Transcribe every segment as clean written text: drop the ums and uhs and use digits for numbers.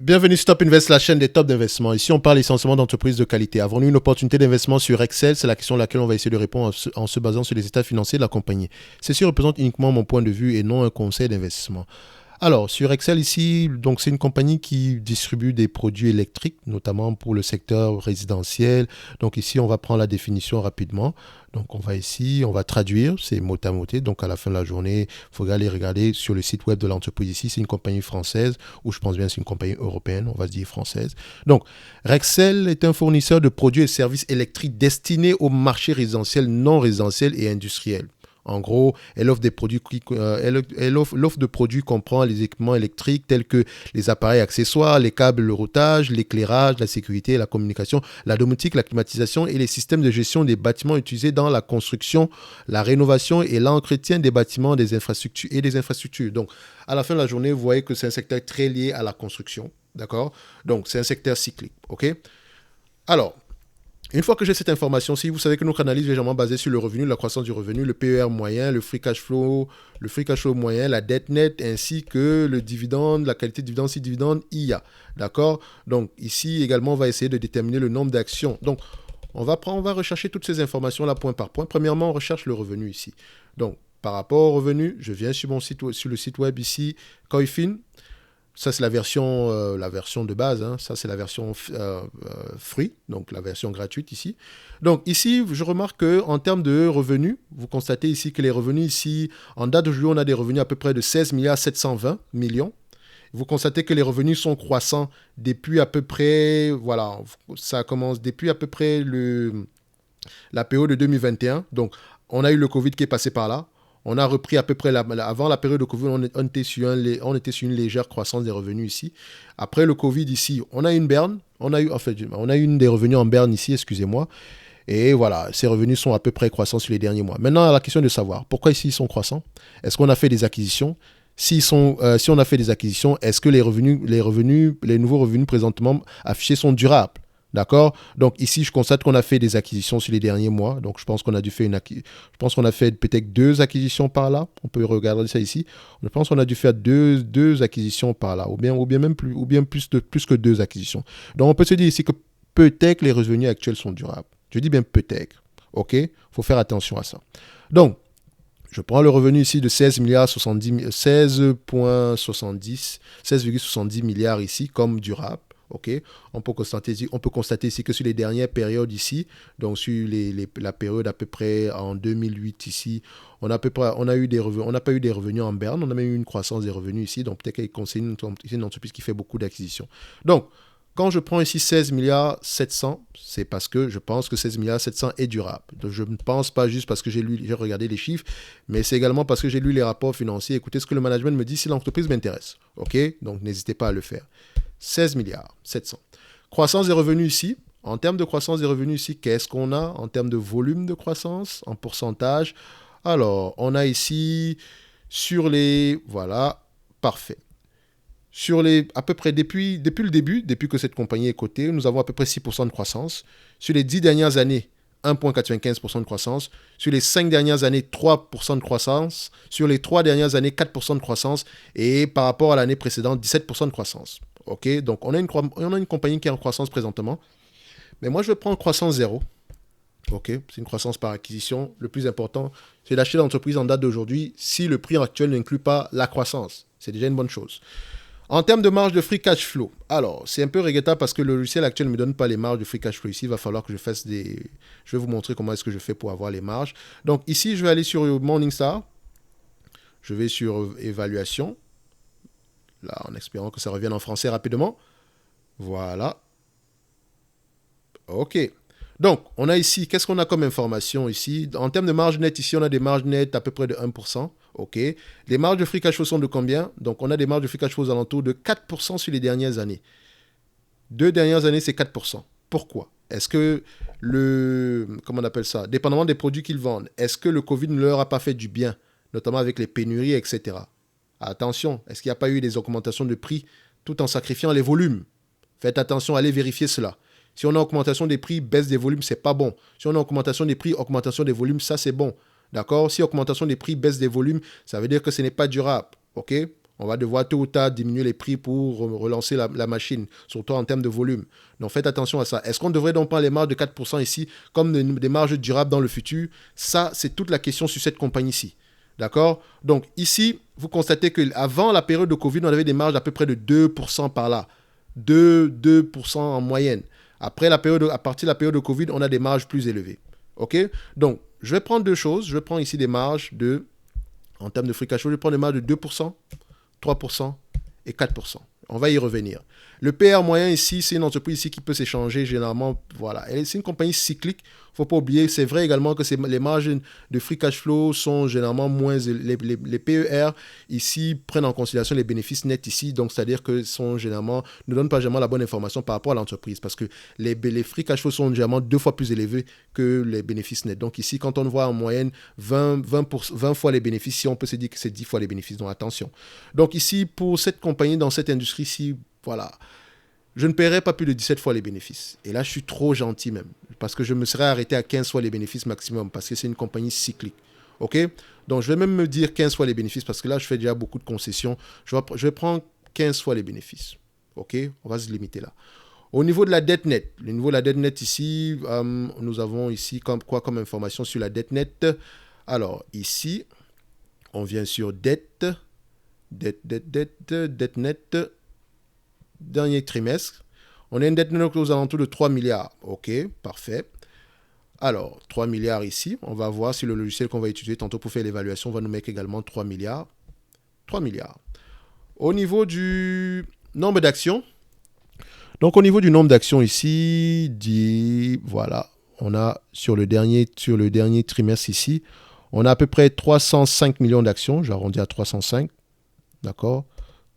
Bienvenue sur Top Invest, la chaîne des tops d'investissement. Ici, on parle essentiellement d'entreprises de qualité. Avons-nous une opportunité d'investissement sur Excel? C'est la question à laquelle on va essayer de répondre en se basant sur les états financiers de la compagnie. Ceci représente uniquement mon point de vue et non un conseil d'investissement. Alors, sur Excel ici, donc c'est une compagnie qui distribue des produits électriques, notamment pour le secteur résidentiel. Donc ici, on va prendre la définition rapidement. Donc on va ici, on va traduire, c'est mot à mot. Donc à la fin de la journée, il faut aller regarder sur le site web de l'entreprise ici. C'est une compagnie française, ou je pense bien c'est une compagnie européenne, on va se dire française. Donc Rexel est un fournisseur de produits et services électriques destinés au marché résidentiel, non résidentiel et industriel. En gros, elle offre des produits l'offre de produits comprend les équipements électriques tels que les appareils accessoires, les câbles, le routage, l'éclairage, la sécurité, la communication, la domotique, la climatisation et les systèmes de gestion des bâtiments utilisés dans la construction, la rénovation et l'entretien des bâtiments, des infrastructures et des infrastructures. Donc, à la fin de la journée, vous voyez que c'est un secteur très lié à la construction, d'accord? Donc, c'est un secteur cyclique, ok? Alors, une fois que j'ai cette information, si vous savez que notre analyse est légèrement basée sur le revenu, la croissance du revenu, le PER moyen, le free cash flow moyen, la dette nette, ainsi que le dividende, la qualité de dividende, si dividende IA. D'accord? Donc ici également, on va essayer de déterminer le nombre d'actions. Donc on va rechercher toutes ces informations-là point par point. Premièrement, on recherche le revenu ici. Donc par rapport au revenu, je viens sur le site web ici, Coifin. Ça, c'est la version de base. Hein. Ça, c'est la version free, donc la version gratuite ici. Donc ici, je remarque qu'en termes de revenus, vous constatez ici que les revenus ici, en date d'aujourd'hui, on a des revenus à peu près de 16 milliards 720 millions. Vous constatez que les revenus sont croissants depuis à peu près, voilà, ça commence depuis à peu près la période de 2021. Donc, on a eu le Covid qui est passé par là. On a repris à peu près, avant la période de Covid, on était sur une légère croissance des revenus ici. Après le Covid ici, on a une berne. On a eu une des revenus en berne ici, excusez-moi. Et voilà, ces revenus sont à peu près croissants sur les derniers mois. Maintenant, la question de savoir, pourquoi ici ils sont croissants? Est-ce qu'on a fait des acquisitions? Si on a fait des acquisitions, est-ce que les nouveaux revenus présentement affichés sont durables? D'accord? Donc ici, je constate qu'on a fait des acquisitions sur les derniers mois. Donc je pense qu'on a fait peut-être 2 acquisitions par là. On peut regarder ça ici. Je pense qu'on a dû faire deux acquisitions par là, ou bien même plus, ou bien plus que 2 acquisitions. Donc on peut se dire ici que peut-être les revenus actuels sont durables. Je dis bien peut-être. OK? Il faut faire attention à ça. Donc, je prends le revenu ici de 16,70 milliards ici comme durable. Okay. On peut constater ici que sur les dernières périodes ici, donc sur la période à peu près en 2008 ici, on n'a pas eu des revenus en berne, on a même eu une croissance des revenus ici, donc peut-être que c'est une entreprise qui fait beaucoup d'acquisitions. Donc, quand je prends ici 16 milliards 700, c'est parce que je pense que 16 milliards 700 est durable. Donc je ne pense pas juste parce que j'ai regardé les chiffres, mais c'est également parce que j'ai lu les rapports financiers. Écoutez ce que le management me dit si l'entreprise m'intéresse. OK? Donc n'hésitez pas à le faire. 16 milliards 700. Croissance des revenus ici. En termes de croissance des revenus ici, qu'est-ce qu'on a en termes de volume de croissance, en pourcentage? Alors, on a ici sur les... Voilà, parfait. Sur à peu près depuis le début, depuis que cette compagnie est cotée, nous avons à peu près 6% de croissance. Sur les 10 dernières années, 1,95% de croissance. Sur les 5 dernières années, 3% de croissance. Sur les 3 dernières années, 4% de croissance. Et par rapport à l'année précédente, 17% de croissance. OK? Donc, on a une compagnie qui est en croissance présentement. Mais moi, je prends croissance zéro. OK? C'est une croissance par acquisition. Le plus important, c'est d'acheter l'entreprise en date d'aujourd'hui si le prix actuel n'inclut pas la croissance. C'est déjà une bonne chose. En termes de marge de free cash flow, alors, c'est un peu regrettable parce que le logiciel actuel ne me donne pas les marges de free cash flow ici. Il va falloir que je fasse Je vais vous montrer comment est-ce que je fais pour avoir les marges. Donc, ici, je vais aller sur Morningstar. Je vais sur évaluation. Là, en espérant que ça revienne en français rapidement. Voilà. OK. Donc, on a ici, qu'est-ce qu'on a comme information ici? En termes de marge nette, ici, on a des marges nettes à peu près de 1%. OK. Les marges de free cash flow sont de combien? Donc, on a des marges de free cash flow aux alentours de 4% sur les dernières années. 2 dernières années, c'est 4%. Pourquoi? Est-ce que comment on appelle ça? Dépendamment des produits qu'ils vendent, est-ce que le Covid ne leur a pas fait du bien, notamment avec les pénuries, etc. Attention, est-ce qu'il n'y a pas eu des augmentations de prix tout en sacrifiant les volumes? Faites attention, allez vérifier cela. Si on a augmentation des prix, baisse des volumes, c'est pas bon. Si on a augmentation des prix, augmentation des volumes, ça c'est bon. D'accord? Si augmentation des prix, baisse des volumes, ça veut dire que ce n'est pas durable. OK? On va devoir tôt ou tard diminuer les prix pour relancer la machine, surtout en termes de volume. Donc faites attention à ça. Est-ce qu'on devrait donc prendre les marges de 4% ici comme des marges durables dans le futur? Ça, c'est toute la question sur cette compagnie-ci. D'accord? Donc ici, vous constatez qu'avant la période de Covid, on avait des marges d'à peu près de 2% par là. 2% en moyenne. Après à partir de la période de Covid, on a des marges plus élevées. OK? Donc, je vais prendre deux choses. Je vais prendre ici des marges en termes de free cash flow, je vais prendre des marges de 2%, 3% et 4%. On va y revenir. Le PR moyen ici, c'est une entreprise ici qui peut s'échanger généralement. Voilà. C'est une compagnie cyclique. Il ne faut pas oublier. C'est vrai également que les marges de free cash flow sont généralement moins. Les PER ici prennent en considération les bénéfices nets ici. Donc, c'est-à-dire que ne donnent pas généralement la bonne information par rapport à l'entreprise. Parce que les free cash flow sont généralement 2 fois plus élevés que les bénéfices nets. Donc, ici, quand on voit en moyenne 20 fois les bénéfices, ici, on peut se dire que c'est 10 fois les bénéfices. Donc, attention. Donc, ici, pour cette compagnie, dans cette industrie-ci, voilà. Je ne paierai pas plus de 17 fois les bénéfices. Et là, je suis trop gentil même. Parce que je me serais arrêté à 15 fois les bénéfices maximum. Parce que c'est une compagnie cyclique. OK? Donc, je vais même me dire 15 fois les bénéfices. Parce que là, je fais déjà beaucoup de concessions. Je vais prendre 15 fois les bénéfices. OK? On va se limiter là. Au niveau de la dette nette. Le niveau de la dette nette ici, nous avons ici comme information sur la dette nette. Alors, ici, on vient sur dette nette. Dernier trimestre, on a une dette nette aux alentours de 3 milliards. OK, parfait. Alors, 3 milliards ici. On va voir si le logiciel qu'on va utiliser tantôt pour faire l'évaluation va nous mettre également 3 milliards. 3 milliards. Au niveau du nombre d'actions, donc au niveau du nombre d'actions ici, voilà, on a sur le dernier trimestre ici, on a à peu près 305 millions d'actions. J'arrondis à 305. D'accord?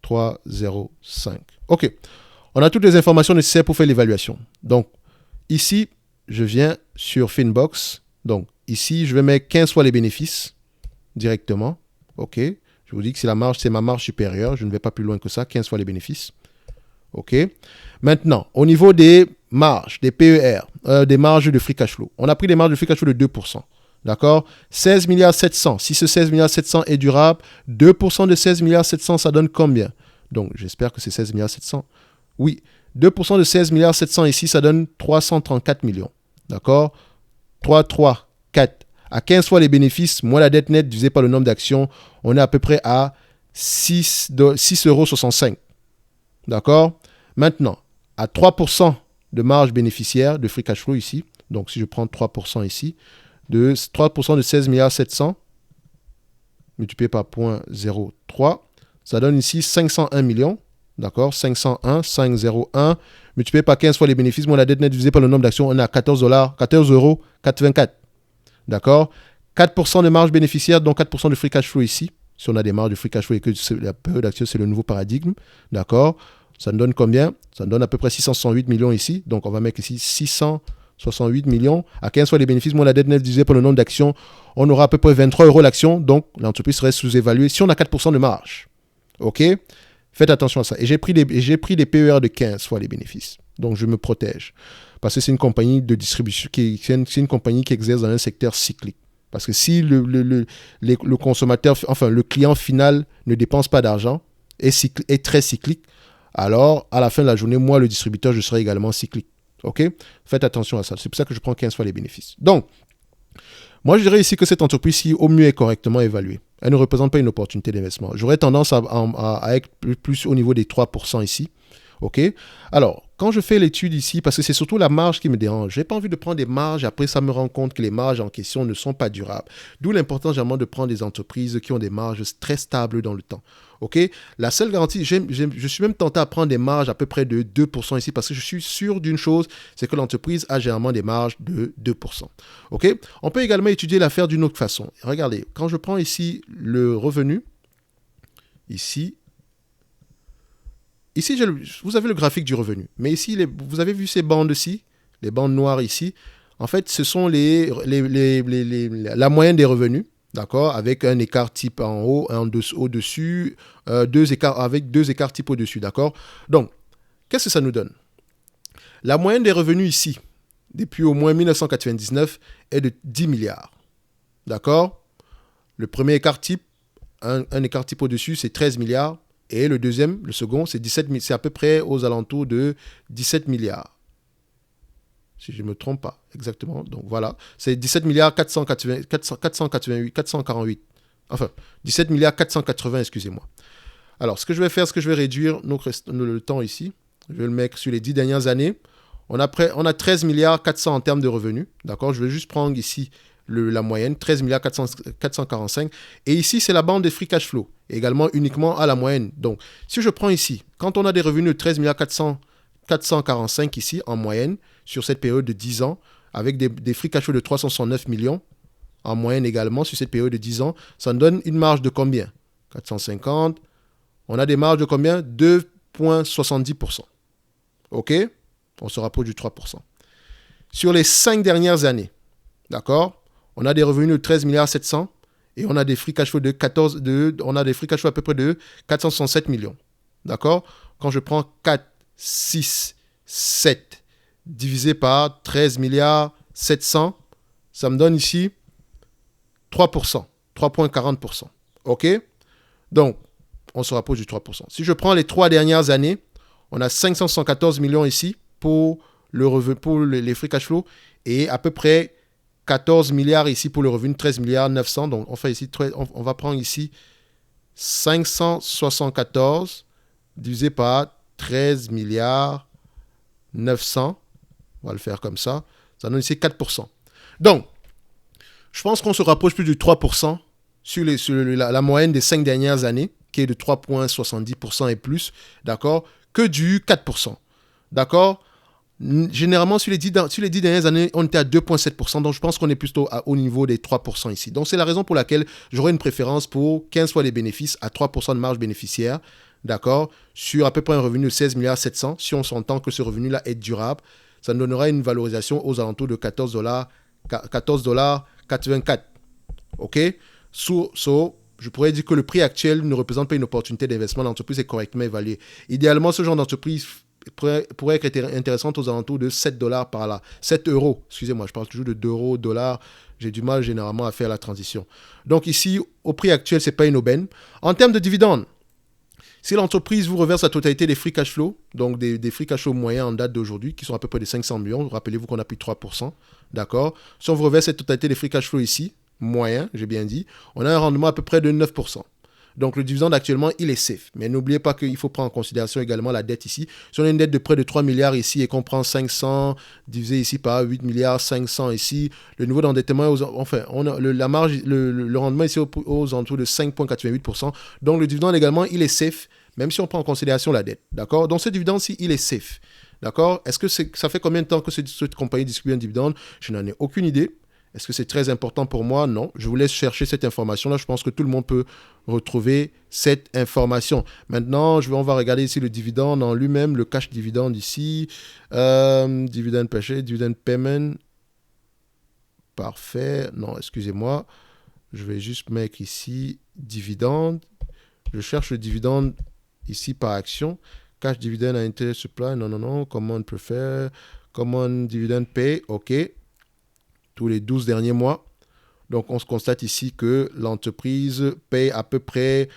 305. OK. On a toutes les informations nécessaires pour faire l'évaluation. Donc, ici, je viens sur Finbox. Donc, ici, je vais mettre 15 fois les bénéfices directement. OK. Je vous dis que c'est ma marge supérieure. Je ne vais pas plus loin que ça. 15 fois les bénéfices. OK. Maintenant, au niveau des marges, des PER, des marges de free cash flow, on a pris des marges de free cash flow de 2%. D'accord? 16 milliards 700. Si ce 16 milliards 700 est durable, 2% de 16 milliards 700, ça donne combien? Donc, j'espère que c'est 16 milliards 700. Oui, 2% de 16 milliards 700 ici, ça donne 334 millions. D'accord? 3, 3, 4. À 15 fois les bénéfices, moins la dette nette divisé par le nombre d'actions, on est à peu près à 6,65 €. D'accord? Maintenant, à 3% de marge bénéficiaire de free cash flow ici, donc si je prends 3% ici, 3% de 16 milliards 700 multiplié par 0,03, ça donne ici 501 millions. D'accord? 501, 501, multiplié par 15 fois les bénéfices, moins la dette nette divisée par le nombre d'actions, on est à 14,84 €. D'accord? 4% de marge bénéficiaire, donc 4% de free cash flow ici. Si on a des marges de free cash flow et que la période d'action, c'est le nouveau paradigme. D'accord? Ça nous donne combien? Ça nous donne à peu près 668 millions ici. Donc, on va mettre ici 668 millions. À 15 fois les bénéfices, moins la dette nette divisée par le nombre d'actions, on aura à peu près 23 € l'action. Donc, l'entreprise serait sous-évaluée si on a 4% de marge. OK? Faites attention à ça. Et j'ai pris des PER de 15 fois les bénéfices. Donc, je me protège. Parce que c'est une compagnie de distribution, c'est une compagnie qui exerce dans un secteur cyclique. Parce que si le consommateur, enfin, le client final ne dépense pas d'argent, est très cyclique, alors, à la fin de la journée, moi, le distributeur, je serai également cyclique. OK? Faites attention à ça. C'est pour ça que je prends 15 fois les bénéfices. Donc, moi, je dirais ici que cette entreprise-ci, au mieux, est correctement évaluée. Elle ne représente pas une opportunité d'investissement. J'aurais tendance à être plus au niveau des 3% ici. OK? Alors, quand je fais l'étude ici, parce que c'est surtout la marge qui me dérange, je n'ai pas envie de prendre des marges, après ça me rend compte que les marges en question ne sont pas durables. D'où l'importance généralement de prendre des entreprises qui ont des marges très stables dans le temps. OK? La seule garantie, je suis même tenté à prendre des marges à peu près de 2% ici, parce que je suis sûr d'une chose, c'est que l'entreprise a généralement des marges de 2%. OK? On peut également étudier l'affaire d'une autre façon. Regardez, quand je prends ici le revenu, ici, vous avez le graphique du revenu. Mais ici, vous avez vu ces bandes-ci, les bandes noires ici. En fait, ce sont la moyenne des revenus, d'accord, avec un écart type en haut, un au-dessus, avec deux écarts type au-dessus, d'accord. Donc, qu'est-ce que ça nous donne? La moyenne des revenus ici, depuis au moins 1999, est de 10 milliards, d'accord. Le premier écart type, un écart type au-dessus, c'est 13 milliards. Et le second, c'est 17, c'est à peu près aux alentours de 17 milliards. Si je ne me trompe pas, exactement. Donc voilà, c'est 17 milliards 448. Enfin, 17 milliards 480, excusez-moi. Alors, ce que je vais faire, c'est que je vais réduire le temps ici. Je vais le mettre sur les 10 dernières années. On a 13 milliards 400 en termes de revenus. D'accord? Je vais juste prendre ici la moyenne, 13 milliards 445. Et ici, c'est la bande des free cash flow. Également uniquement à la moyenne. Donc, si je prends ici, quand on a des revenus de 13 milliards 445 ici, en moyenne, sur cette période de 10 ans, avec des free cash flow de 369 millions, en moyenne également, sur cette période de 10 ans, ça nous donne une marge de combien? 450. On a des marges de combien? 2,70%. OK? On se rapproche du 3%. Sur les 5 dernières années, d'accord? On a des revenus de 13 milliards 700 et on a des free cash flow on a des free cash flow à peu près de 467 millions. D'accord? Quand je prends 4, 6, 7 divisé par 13 milliards 700, ça me donne ici 3%, 3,40%. OK? Donc, on se rapproche du 3%. Si je prends les 3 dernières années, on a 514 millions ici pour les free cash flow et à peu près 14 milliards ici pour le revenu, 13 milliards 900. Donc, on va prendre ici 574 divisé par 13 milliards 900. On va le faire comme ça. Ça donne ici 4%. Donc, je pense qu'on se rapproche plus du 3% sur la moyenne des 5 dernières années, qui est de 3,70% et plus, d'accord, que du 4%. D'accord? Généralement, sur les 10 dernières années, on était à 2,7%. Donc, je pense qu'on est plutôt au niveau des 3% ici. Donc, c'est la raison pour laquelle j'aurais une préférence pour 15 fois les bénéfices à 3% de marge bénéficiaire. D'accord? Sur à peu près un revenu de 16 milliards 700. Si on s'entend que ce revenu-là est durable, ça nous donnera une valorisation aux alentours de 14 dollars 84. OK? Je pourrais dire que le prix actuel ne représente pas une opportunité d'investissement. L'entreprise est correctement évaluée. Idéalement, ce genre d'entreprise pourrait être intéressante aux alentours de 7 dollars par là. 7 euros, excusez-moi, je parle toujours de d'euros, dollars. J'ai du mal généralement à faire la transition. Donc ici, au prix actuel, ce n'est pas une aubaine. En termes de dividendes, si l'entreprise vous reverse la totalité des free cash flow, donc des free cash flow moyens en date d'aujourd'hui, qui sont à peu près de 500 millions, rappelez-vous qu'on a pris 3%, d'accord? Si on vous reverse la totalité des free cash flow ici, moyen, j'ai bien dit, on a un rendement à peu près de 9%. Donc, le dividende actuellement, il est safe. Mais n'oubliez pas qu'il faut prendre en considération également la dette ici. Si on a une dette de près de 3 milliards ici et qu'on prend 500 divisé ici par 8 milliards 500 ici, le niveau d'endettement, la marge, le rendement ici aux alentours de 5,88%. Donc, le dividende également, il est safe, même si on prend en considération la dette. D'accord? Donc, ce dividende-ci, il est safe. D'accord? Est-ce que ça fait combien de temps que cette compagnie distribue un dividende? Je n'en ai aucune idée. Est-ce que c'est très important pour moi? Non. Je vous laisse chercher cette information-là. Je pense que tout le monde peut retrouver cette information. Maintenant, on va regarder ici le dividende en lui-même, le cash dividende ici. Dividend per share, dividend payment. Parfait. Non, excusez-moi. Je vais juste mettre ici dividende. Je cherche le dividende ici par action. Cash dividend à interest supply. Non. Common prefer. Common dividend pay. OK. Tous les 12 derniers mois. Donc, on se constate ici que l'entreprise paye à peu près,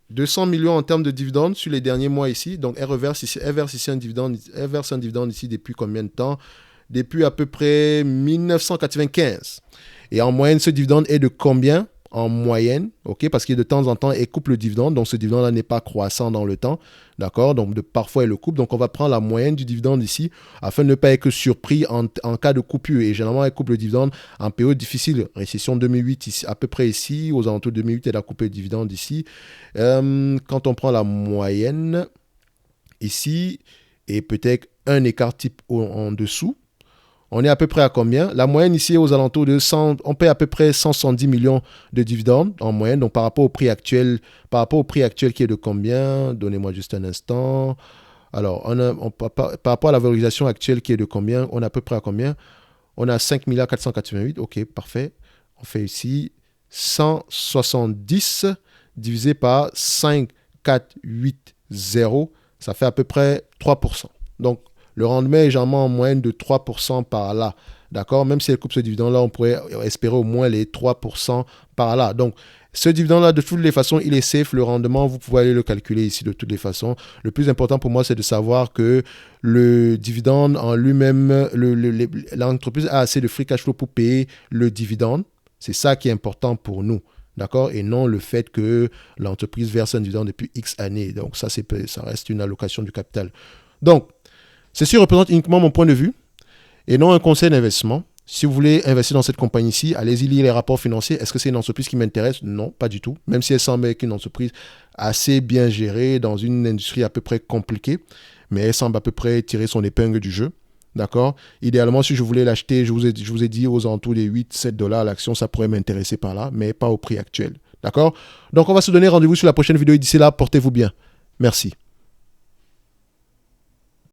200 millions en termes de dividendes sur les derniers mois ici. Donc, elle verse un dividende ici depuis combien de temps? Depuis à peu près 1995. Et en moyenne, ce dividende est de combien? En moyenne, ok, parce que de temps en temps, elle coupe le dividende, donc ce dividende-là n'est pas croissant dans le temps, d'accord, donc parfois elle le coupe, donc on va prendre la moyenne du dividende ici, afin de ne pas être surpris en cas de coupure, et généralement elle coupe le dividende en période difficile, récession 2008, ici, à peu près ici, aux alentours de 2008, elle a coupé le dividende ici, quand on prend la moyenne, ici, et peut-être un écart type en dessous, on est à peu près à combien? La moyenne ici est aux alentours de 100, on paie à peu près 170 millions de dividendes en moyenne. Donc par rapport au prix actuel qui est de combien? Donnez-moi juste un instant. Alors, par rapport à la valorisation actuelle qui est de combien? On est à peu près à combien? On a 5 milliards 488. OK, parfait. On fait ici 170 divisé par 5,480. Ça fait à peu près 3%. Donc, le rendement est généralement en moyenne de 3% par là. D'accord? Même si elle coupe ce dividende-là, on pourrait espérer au moins les 3% par là. Donc, ce dividende-là, de toutes les façons, il est safe. Le rendement, vous pouvez aller le calculer ici de toutes les façons. Le plus important pour moi, c'est de savoir que le dividende en lui-même, l'entreprise a assez de free cash flow pour payer le dividende. C'est ça qui est important pour nous. D'accord? Et non le fait que l'entreprise verse un dividende depuis X années. Donc, ça reste une allocation du capital. Donc, ceci représente uniquement mon point de vue et non un conseil d'investissement. Si vous voulez investir dans cette compagnie-ci, allez-y lire les rapports financiers. Est-ce que c'est une entreprise qui m'intéresse? Non, pas du tout. Même si elle semble être une entreprise assez bien gérée dans une industrie à peu près compliquée, mais elle semble à peu près tirer son épingle du jeu. D'accord? Idéalement, si je voulais l'acheter, je vous ai dit aux alentours des 8-7 $ l'action, ça pourrait m'intéresser par là, mais pas au prix actuel. D'accord? Donc, on va se donner rendez-vous sur la prochaine vidéo et d'ici là, portez-vous bien. Merci.